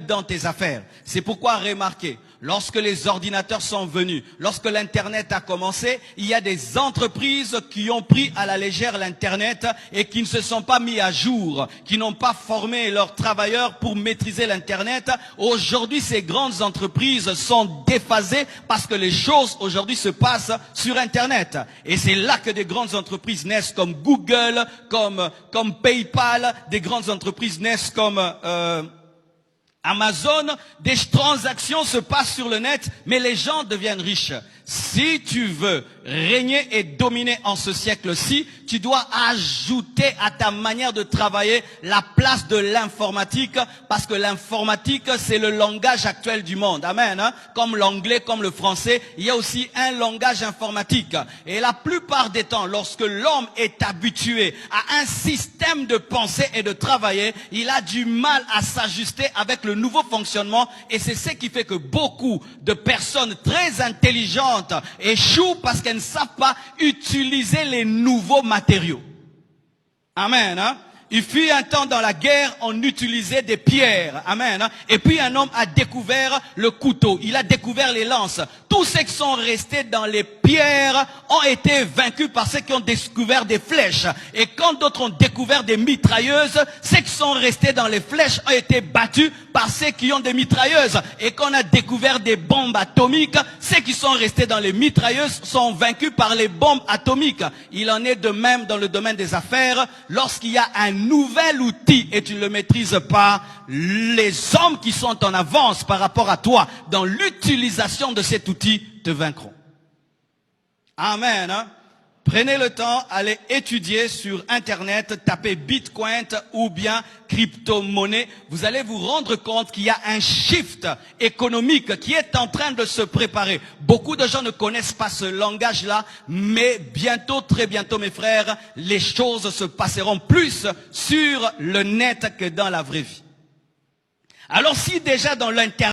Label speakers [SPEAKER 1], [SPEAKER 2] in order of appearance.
[SPEAKER 1] dans tes affaires. C'est pourquoi remarquez, lorsque les ordinateurs sont venus, lorsque l'Internet a commencé, il y a des entreprises qui ont pris à la légère l'Internet et qui ne se sont pas mis à jour, qui n'ont pas formé leurs travailleurs pour maîtriser l'Internet. Aujourd'hui, ces grandes entreprises sont déphasées parce que les choses aujourd'hui se passent sur Internet. Et c'est là que des grandes entreprises naissent comme Google, comme PayPal, des grandes entreprises naissent comme Amazon. Des transactions se passent sur le net, mais les gens deviennent riches. Si tu veux régner et dominer en ce siècle-ci, tu dois ajouter à ta manière de travailler la place de l'informatique, parce que l'informatique, c'est le langage actuel du monde. Amen. Hein? Comme l'anglais, comme le français, il y a aussi un langage informatique. Et la plupart des temps, lorsque l'homme est habitué à un système de pensée et de travailler, il a du mal à s'ajuster avec le nouveau fonctionnement. Et c'est ce qui fait que beaucoup de personnes très intelligentes échouent parce qu'elles ne savent pas utiliser les nouveaux matériaux. Amen. Hein? Il fut un temps dans la guerre, on utilisait des pierres. Amen. Hein? Et puis un homme a découvert le couteau. Il a découvert les lances. Tous ceux qui sont restés dans les pierres ont été vaincus par ceux qui ont découvert des flèches. Et quand d'autres ont découvert des mitrailleuses, ceux qui sont restés dans les flèches ont été battus par ceux qui ont des mitrailleuses. Et quand on a découvert des bombes atomiques, ceux qui sont restés dans les mitrailleuses sont vaincus par les bombes atomiques. Il en est de même dans le domaine des affaires. Lorsqu'il y a un nouvel outil et tu ne le maîtrises pas, les hommes qui sont en avance par rapport à toi dans l'utilisation de cet outil te vaincront. Amen. Hein? Prenez le temps, allez étudier sur Internet, tapez Bitcoin ou bien crypto-monnaie. Vous allez vous rendre compte qu'il y a un shift économique qui est en train de se préparer. Beaucoup de gens ne connaissent pas ce langage-là, mais bientôt, très bientôt, mes frères, les choses se passeront plus sur le net que dans la vraie vie. Alors si déjà dans l'Internet,